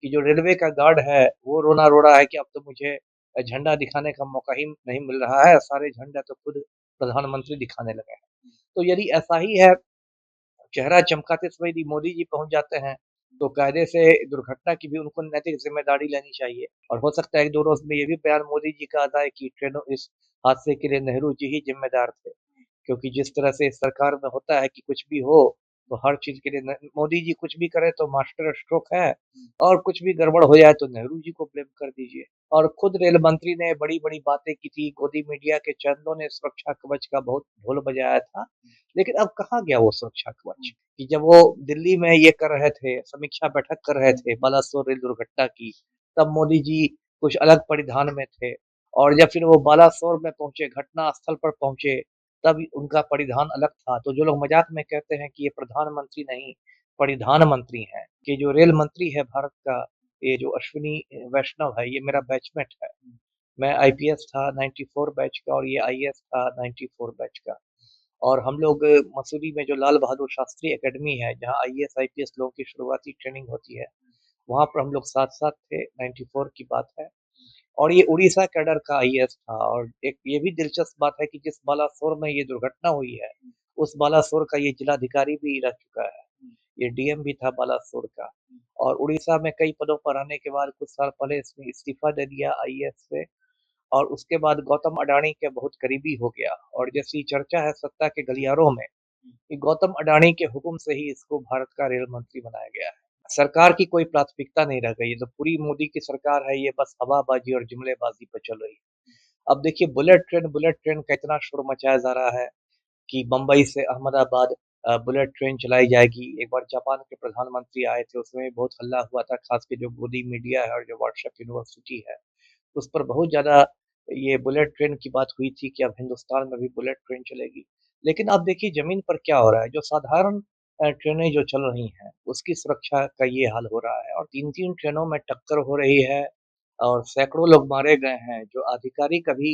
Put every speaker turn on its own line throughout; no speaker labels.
कि जो रेलवे का गार्ड है, वो रोना रो रहा है कि अब तो मुझे झंडा दिखाने का मौका ही नहीं मिल रहा है, सारे झंडा तो खुद प्रधानमंत्री दिखाने लगे हैं। तो यदि ऐसा ही है, चेहरा चमकाते समय यदि मोदी जी पहुँच जाते हैं, तो कायदे से दुर्घटना की भी उनको नैतिक ज़िम्मेदारी लेनी चाहिए। और हो सकता है 1-2 रोज़ में ये भी बयान मोदी जी का आता है कि ट्रेनों इस हादसे के लिए नेहरू जी ही ज़िम्मेदार थे। क्योंकि जिस तरह से इस सरकार में होता है कि कुछ भी हो, तो हर चीज़ के लिए न मोदी जी कुछ भी करें तो मास्टर स्ट्रोक है, और कुछ भी गड़बड़ हो जाए तो नेहरू जी को ब्लेम कर दीजिए। और खुद रेल मंत्री ने बड़ी-बड़ी बातें की थी, गोदी मीडिया के चैनलों ने सुरक्षा कवच का बहुत ढोल बजाया था, लेकिन अब कहाँ गया वो सुरक्षा कवच? कि जब वो दिल्ली में ये कर रहे थे, समीक्षा बैठक कर रहे थे बालासोर रेल दुर्घटना की, तब मोदी जी कुछ अलग परिधान में थे, और जब फिर वो बालासोर में पहुँचे, घटना स्थल पर पहुँचे, तब उनका परिधान अलग था। तो जो लोग मज़ाक में कहते हैं कि ये प्रधानमंत्री नहीं, परिधान मंत्री हैं, कि जो रेल मंत्री है भारत का, ये जो अश्विनी वैष्णव है, ये मेरा बैचमेट है। मैं आईपीएस था 94 बैच का, और ये आईएएस था 94 बैच का। और हम लोग मसूरी में जो लाल बहादुर शास्त्री एकेडमी है, जहाँ आईएएस, आईपीएस लोगों की शुरुआती ट्रेनिंग होती है, वहाँ पर हम लोग साथ-साथ थे, 94 की बात है। और ये उड़ीसा कैडर का आईएएस था, और एक ये भी दिलचस्प बात है कि जिस बालासोर में ये दुर्घटना हुई है, उस बालासोर का ये जिलाधिकारी भी रह चुका है। ये डीएम भी था बालासोर का, और उड़ीसा में कई पदों पर रहने के बाद कुछ साल पहले इसने इस्तीफा दे दिया आईएएस से, और उसके बाद गौतम अडानी के बहुत करीबी हो गया। और जैसी चर्चा है सत्ता के गलियारों में, कि गौतम अडानी के हुक्म से ही इसको भारत का रेल मंत्री बनाया गया है। सरकार की कोई प्राथमिकता नहीं रह गई है, तो पूरी मोदी की सरकार है, ये बस हवाबाजी और जुमलेबाजी पे चल रही है। अब देखिए, बुलेट ट्रेन का इतना शोर मचाया जा रहा है कि बम्बई से अहमदाबाद बुलेट ट्रेन चलाई जाएगी। एक बार जापान के प्रधानमंत्री आए थे, उसमें भी बहुत हल्ला हुआ था, खास के जो गोदी मीडिया है और जो व्हाट्सएप यूनिवर्सिटी है, उस पर बहुत ज़्यादा ये बुलेट ट्रेन की बात हुई थी कि अब हिंदुस्तान में भी बुलेट ट्रेन चलेगी। लेकिन अब देखिए ज़मीन पर क्या हो रहा है, जो साधारण ट्रेनें जो चल रही हैं, उसकी सुरक्षा का ये हाल हो रहा है, और 3-3 ट्रेनों में टक्कर हो रही है, और सैकड़ों लोग मारे गए हैं। जो आधिकारिक अभी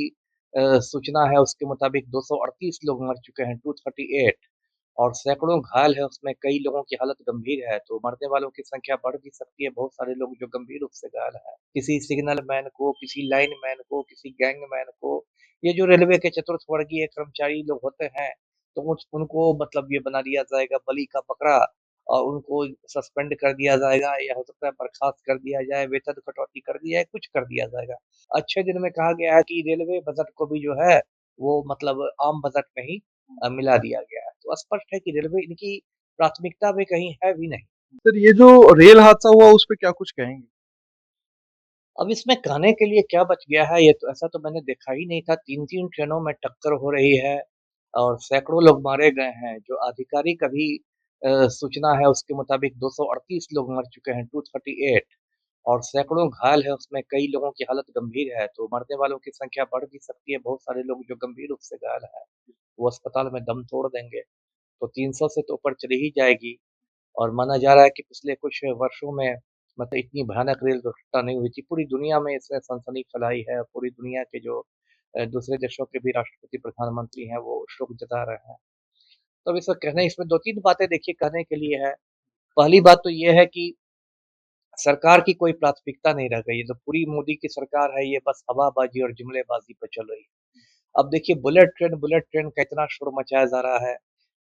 सूचना है उसके मुताबिक 238 लोग मर चुके हैं, 238, और सैकड़ों घायल हैं, उसमें कई लोगों की हालत गंभीर है, तो मरने वालों की संख्या बढ़ भी सकती है, बहुत सारे लोग जो गंभीर रूप से घायल हैं। किसी सिग्नल मैन को, किसी लाइन मैन को, किसी गैंग मैन को, ये जो रेलवे के चतुर्थ वर्गीय कर्मचारी लोग होते हैं, तो उनको मतलब ये बना दिया जाएगा बलि का बकरा, और उनको सस्पेंड कर दिया जाएगा, या हो सकता है बर्खास्त कर दिया जाए, वेतन कटौती कर दी जाए, कुछ कर दिया जाएगा। अच्छे दिन में कहा गया है कि रेलवे बजट को भी जो है, वो मतलब आम बजट में ही मिला दिया गया है। तो स्पष्ट है कि रेलवे इनकी प्राथमिकता में कहीं है भी नहीं।
सर ये जो रेल हादसा हुआ उस पे क्या कुछ कहेंगे?
अब इसमें कहने के लिए क्या बच गया है, ये तो ऐसा तो मैंने देखा ही नहीं था। 3-3 ट्रेनों में टक्कर हो रही है, और सैकड़ों लोग मारे गए हैं। जो आधिकारिक अभी सूचना है उसके मुताबिक 238 लोग मर चुके हैं, 238, और सैकड़ों घायल हैं, उसमें कई लोगों की हालत गंभीर है, तो मरने वालों की संख्या बढ़ भी सकती है। बहुत सारे लोग जो गंभीर रूप से घायल हैं, वो अस्पताल में दम तोड़ देंगे। तो 300 से तो ऊपर चली ही जाएगी। और माना जा रहा है कि पिछले कुछ वर्षों में मतलब इतनी भयानक रेल दुर्घटना नहीं हुई थी। पूरी दुनिया में इसने सनसनी फैलाई है। पूरी दुनिया के जो दूसरे देशों के भी राष्ट्रपति, प्रधानमंत्री हैं, वो शोक जता रहे हैं। तो अब इसमें कहने इसमें 2-3 बातें देखिए कहने के लिए है। पहली बात तो ये है कि सरकार की कोई प्राथमिकता नहीं रह गई है। तो पूरी मोदी की सरकार है, ये बस हवाबाजी और जुमलेबाज़ी पे चल रही है। अब देखिए, बुलेट ट्रेन का इतना शोर मचाया जा रहा है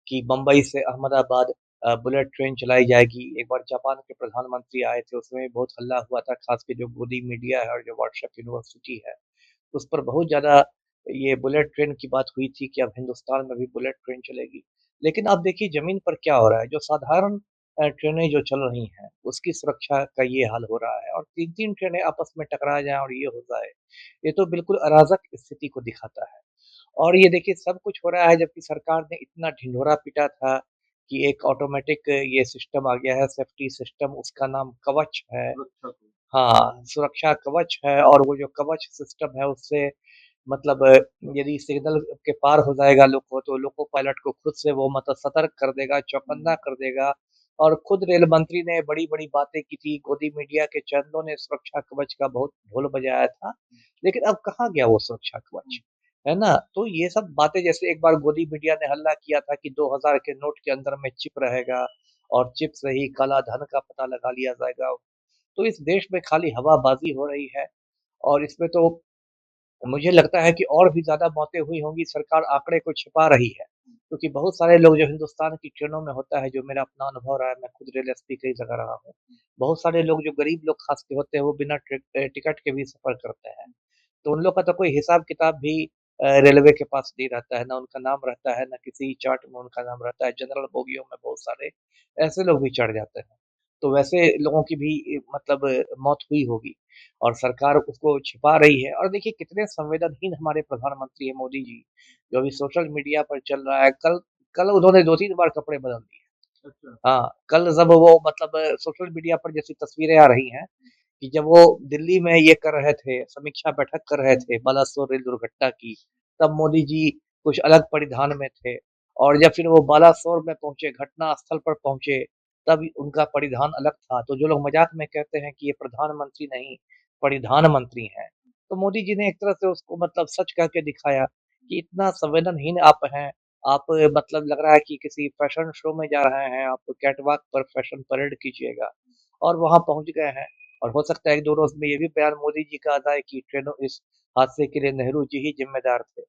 कि बम्बई से अहमदाबाद बुलेट ट्रेन चलाई जाएगी। एक बार जापान के प्रधानमंत्री आए थे, उसमें भी बहुत हल्ला हुआ था, खास के जो गोदी मीडिया है और जो व्हाट्सएप यूनिवर्सिटी है, उस पर बहुत ज़्यादा ये बुलेट ट्रेन की बात हुई थी कि अब हिंदुस्तान में भी बुलेट ट्रेन चलेगी। लेकिन अब देखिए ज़मीन पर क्या हो रहा है, जो साधारण ट्रेनें जो चल रही हैं, उसकी सुरक्षा का ये हाल हो रहा है, और 3-3 ट्रेनें आपस में टकरा जाएँ और ये हो जाए, ये तो बिल्कुल अराजक स्थिति को दिखाता है। और ये देखिए सब कुछ हो रहा है जबकि सरकार ने इतना ढिंढोरा पीटा था कि एक ऑटोमेटिक ये सिस्टम आ गया है, सेफ्टी सिस्टम, उसका नाम कवच है।
सुरक्षा को।
हाँ, सुरक्षा कवच है, और वो जो कवच सिस्टम है उससे मतलब यदि सिग्नल के पार हो जाएगा लोको, तो लोको पायलट को खुद से वो मतलब सतर्क कर देगा, चौकन्ना कर देगा। और खुद रेल मंत्री ने बड़ी-बड़ी बातें की थी, गोदी मीडिया के चैनलों ने सुरक्षा कवच का बहुत ढोल बजाया था। लेकिन अब कहाँ गया वो सुरक्षा कवच, है ना? तो ये सब बातें, जैसे एक बार गोदी मीडिया ने हल्ला किया था कि 2000 के नोट के अंदर में चिप रहेगा, और चिप से ही काला धन का पता लगा लिया जाएगा। तो इस देश में खाली हवाबाजी हो रही है और इसमें तो मुझे लगता है कि और भी ज़्यादा मौतें हुई होंगी, सरकार आंकड़े को छिपा रही है। क्योंकि बहुत सारे लोग जो हिंदुस्तान की ट्रेनों में होता है, जो मेरा अपना अनुभव रहा है, मैं खुद रेल एसपी कई जगह रहा हूँ। बहुत सारे लोग जो गरीब लोग खास के होते हैं, वो बिना टिकट के भी सफ़र करते हैं। तो उन लोग का तो कोई हिसाब-किताब भी रेलवे के पास नहीं रहता है, ना उनका नाम रहता है, ना किसी चार्ट में उनका नाम रहता है। जनरल बोगियों में बहुत सारे ऐसे लोग भी चढ़ जाते हैं। तो वैसे लोगों की भी मतलब मौत हुई होगी और सरकार उसको छिपा रही है और देखिए कितने संवेदनहीन हमारे प्रधानमंत्री हैं मोदी जी, जो अभी सोशल मीडिया पर चल रहा है। कल कल उन्होंने 2-3 बार कपड़े बदल दिए।
अच्छा।
हाँ, कल जब वो मतलब सोशल मीडिया पर जैसी तस्वीरें आ रही हैं कि जब वो दिल्ली में ये कर रहे थे, समीक्षा बैठक कर रहे थे बालासोर रेल दुर्घटना की, तब मोदी जी कुछ अलग परिधान में थे और जब फिर वो बालासोर में पहुँचे, घटना स्थल पर पहुँचे, तब उनका परिधान अलग था। तो जो लोग मज़ाक में कहते हैं कि ये प्रधानमंत्री नहीं, परिधान मंत्री हैं, तो मोदी जी ने एक तरह से उसको मतलब सच कह के दिखाया कि इतना संवेदनहीन आप हैं। आप मतलब लग रहा है कि किसी फैशन शो में जा रहे हैं, आप कैटवॉक पर फैशन परेड कीजिएगा और वहाँ पहुँच गए हैं। और हो सकता है 1-2 रोज़ में ये भी बयान मोदी जी का आ जाए कि ट्रेनों इस हादसे के लिए नेहरू जी ही ज़िम्मेदार थे।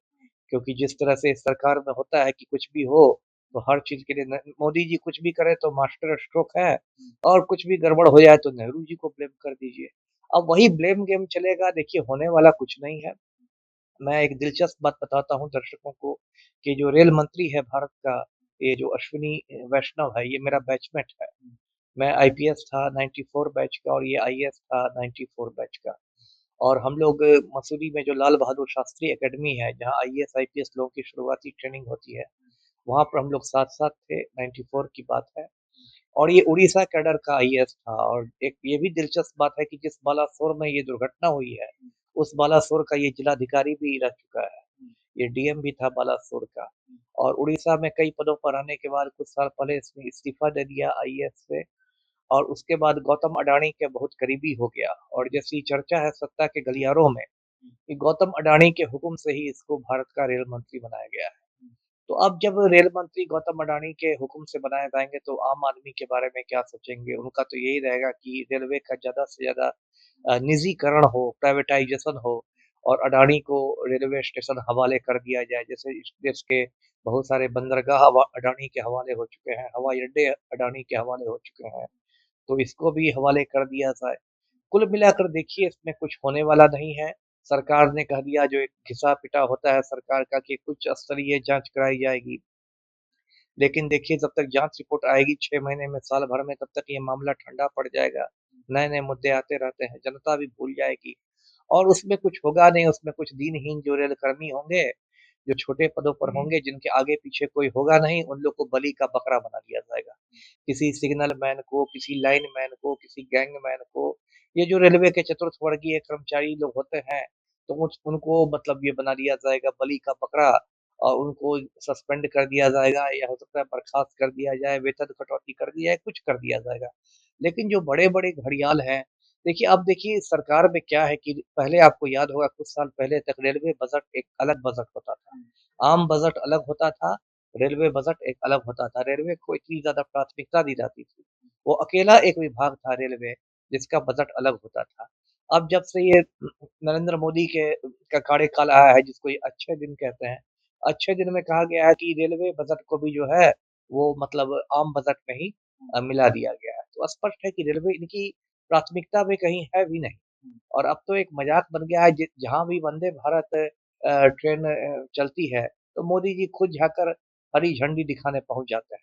क्योंकि जिस तरह से इस सरकार में होता है कि कुछ भी हो, तो हर चीज़ के लिए न मोदी जी कुछ भी करें तो मास्टर स्ट्रोक है और कुछ भी गड़बड़ हो जाए तो नेहरू जी को ब्लेम कर दीजिए। अब वही ब्लेम गेम चलेगा, देखिए होने वाला कुछ नहीं है। मैं एक दिलचस्प बात बताता हूँ दर्शकों को कि जो रेल मंत्री है भारत का, ये जो अश्विनी वैष्णव है, ये मेरा बैचमेट है। मैं आईपीएस था 94 बैच का और ये आईएएस था 94 बैच का। और हम लोग मसूरी में जो लाल बहादुर शास्त्री एकेडमी है, जहाँ आईएएस आईपीएस लोगों की शुरुआती ट्रेनिंग होती है, वहाँ पर हम लोग साथ-साथ थे, 94 की बात है। और ये उड़ीसा कैडर का आईएएस था और एक ये भी दिलचस्प बात है कि जिस बालासोर में ये दुर्घटना हुई है, उस बालासोर का ये जिलाधिकारी भी रह चुका है। ये डीएम भी था बालासोर का और उड़ीसा में कई पदों पर रहने के बाद कुछ साल पहले इसने इस्तीफा दे दिया आईएएस से और उसके बाद गौतम अडानी के बहुत करीबी हो गया और जैसी चर्चा है सत्ता के गलियारों में कि गौतम अडानी के हुक्म से ही इसको भारत का रेल मंत्री बनाया गया है। तो अब जब रेल मंत्री गौतम अडानी के हुक्म से बनाए जाएँगे तो आम आदमी के बारे में क्या सोचेंगे? उनका तो यही रहेगा कि रेलवे का ज़्यादा से ज़्यादा निजीकरण हो, प्राइवेटाइज़ेशन हो और अडानी को रेलवे स्टेशन हवाले कर दिया जाए। जैसे इस देश के बहुत सारे बंदरगाह अडानी के हवाले हो चुके हैं, हवाई अड्डे अडानी के हवाले हो चुके हैं, तो इसको भी हवाले कर दिया जाए। कुल मिलाकर देखिए इसमें कुछ होने वाला नहीं है। सरकार ने कह दिया जो एक घिसा-पिटा होता है सरकार का कि उच्च स्तरीय जाँच कराई जाएगी। लेकिन देखिए जब तक जाँच रिपोर्ट आएगी 6 महीने में, साल भर में, तब तक ये मामला ठंडा पड़ जाएगा। नए-नए मुद्दे आते रहते हैं, जनता भी भूल जाएगी और उसमें कुछ होगा नहीं, उसमें कुछ दीनहीन जो रेलकर्मी होंगे, जो छोटे पदों पर होंगे, जिनके आगे-पीछे कोई होगा नहीं, उन लोग को बलि का बकरा बना दिया जाएगा। किसी सिग्नल मैन को, किसी लाइन मैन को, किसी गैंगमैन को, ये जो रेलवे के चतुर्थ वर्गीय कर्मचारी लोग होते हैं, तो उनको मतलब ये बना दिया जाएगा बलि का बकरा और उनको सस्पेंड कर दिया जाएगा या हो सकता है बर्खास्त कर दिया जाए, वेतन कटौती कर दी जाए, कुछ कर दिया जाएगा। लेकिन जो बड़े-बड़े घड़ियाल हैं, देखिए अब देखिए सरकार में क्या है कि पहले आपको याद होगा कुछ साल पहले तक रेलवे बजट एक अलग बजट होता था। आम बजट अलग होता था, रेलवे बजट एक अलग होता था। रेलवे को इतनी ज़्यादा प्राथमिकता दी जाती थी। वो अकेला एक विभाग था रेलवे, जिसका बजट अलग होता था। अब जब से ये नरेंद्र मोदी के का कार्यकाल आया है, जिसको ये अच्छे दिन कहते हैं, अच्छे दिन में कहा गया है कि रेलवे बजट को भी जो है, वो मतलब आम बजट में ही मिला दिया गया है। तो स्पष्ट है कि रेलवे इनकी प्राथमिकता में कहीं है भी नहीं और अब तो एक मज़ाक बन गया है जहाँ भी वंदे भारत ट्रेन चलती है, तो मोदी जी खुद जाकर हरी झंडी दिखाने पहुँच जाते हैं।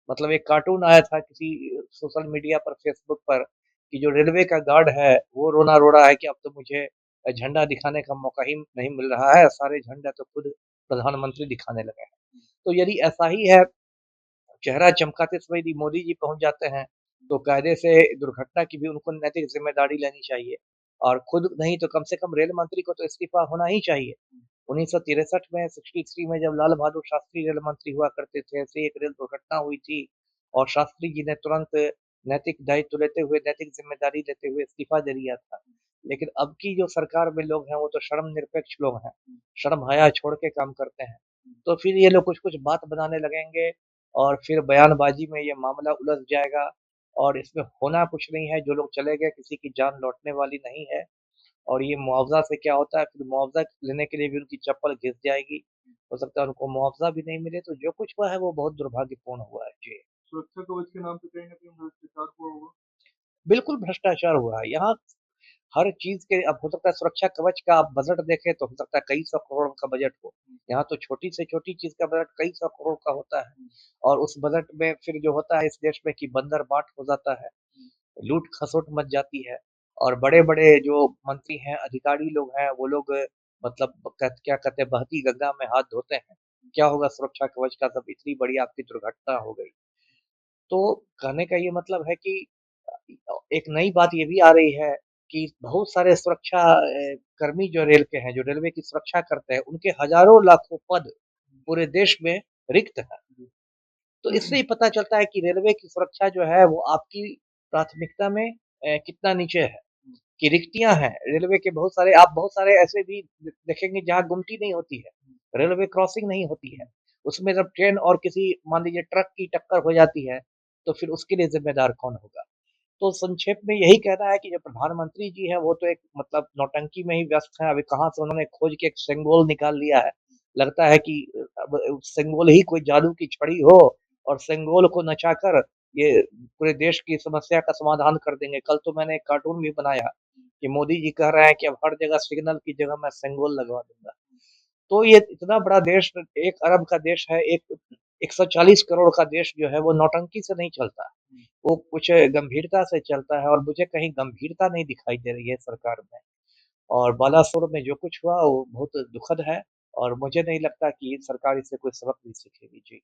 मतलब एक कार्टून आया था किसी सोशल मीडिया पर, फ़ेसबुक पर कि जो रेलवे का गार्ड है, वो रोना-रो रहा है कि अब तो मुझे झंडा दिखाने का मौका ही नहीं मिल रहा है, सारे झंडे तो खुद प्रधानमंत्री दिखाने लगे हैं। तो यदि ऐसा ही है, चेहरा चमकाते समय यदि मोदी जी पहुँच जाते हैं, तो कायदे से दुर्घटना की भी उनको नैतिक ज़िम्मेदारी लेनी चाहिए और खुद नहीं तो कम से कम रेल मंत्री को तो इस्तीफ़ा होना ही चाहिए। 1963 में 63 में जब लाल बहादुर शास्त्री रेल मंत्री हुआ करते थे, ऐसे ही एक रेल दुर्घटना हुई थी और शास्त्री जी ने तुरंत नैतिक दायित्व लेते हुए, नैतिक ज़िम्मेदारी लेते हुए इस्तीफ़ा दे दिया था। लेकिन अब की जो सरकार में लोग हैं, वो तो शर्मनिरपेक्ष लोग हैं, शर्म हया छोड़ के काम करते हैं। तो फिर ये लोग कुछ-कुछ बात बनाने लगेंगे और फिर बयानबाज़ी में ये मामला उलझ जाएगा और इसमें होना कुछ नहीं है, जो लोग चले गए किसी की जान लौटने वाली नहीं है। और ये मुआवज़ा से क्या होता है, फिर मुआवज़ा लेने के लिए भी उनकी चप्पल घिस जाएगी। हो सकता है उनको मुआवज़ा भी नहीं मिले, तो जो कुछ हुआ है वो बहुत दुर्भाग्यपूर्ण हुआ है। जी।
सुरक्षा कवच के नाम पे कहीं न कहीं भ्रष्टाचार हुआ होगा।
बिल्कुल भ्रष्टाचार हुआ है। यहाँ हर चीज़ के अब हो सकता है सुरक्षा कवच का आप बजट देखें तो हो सकता है कई सौ करोड़ का बजट हो। यहाँ तो छोटी से छोटी चीज़ का बजट कई सौ करोड़ का होता है। और उस बजट में फिर जो होता है इस देश में कि बंदरबाट हो जाता है, लूट-खसोट मच जाती है और बड़े-बड़े जो मंत्री हैं, अधिकारी लोग हैं, वो लोग मतलब क्या कहते हैं बहती गंगा में हाथ धोते हैं। क्या होगा सुरक्षा कवच का जब इतनी बड़ी आपकी दुर्घटना हो गई। तो कहने का ये मतलब है कि एक नई बात ये भी आ रही है कि बहुत सारे सुरक्षा कर्मी जो रेल के हैं, जो रेलवे की सुरक्षा करते हैं, उनके हज़ारों लाखों पद पूरे देश में रिक्त हैं। तो इससे ही पता चलता है कि रेलवे की सुरक्षा जो है वो आपकी प्राथमिकता में कितना नीचे है, कि रिक्तियाँ हैं। रेलवे के बहुत सारे ऐसे भी देखेंगे जहाँ गुमटी नहीं होती है, रेलवे क्रॉसिंग नहीं होती है। उसमें जब ट्रेन और किसी मान लीजिए ट्रक की टक्कर हो जाती है, तो फिर उसके लिए ज़िम्मेदार कौन होगा? तो संक्षेप में यही कहना है कि जो प्रधानमंत्री जी हैं, वो तो एक मतलब नौटंकी में ही व्यस्त हैं। अभी कहाँ से उन्होंने खोज के एक सेंगोल निकाल लिया है। लगता है कि अब सेंगोल ही कोई जादू की छड़ी हो और सेंगोल को नचाकर ये पूरे देश की समस्या का समाधान कर देंगे। कल तो मैंने एक कार्टून भी बनाया कि मोदी जी कह रहे हैं कि अब हर जगह सिग्नल की जगह मैं सेंगोल लगवा दूँगा। तो ये इतना बड़ा देश 1 अरब का देश है, एक 140 करोड़ का देश जो है वो नौटंकी से नहीं चलता। वो कुछ गंभीरता से चलता है और मुझे कहीं गंभीरता नहीं दिखाई दे रही है सरकार में। और बालासुर में जो कुछ हुआ वो बहुत दुखद है और मुझे नहीं लगता कि ये सरकार इससे कोई सबक भी सीखेगी। जी।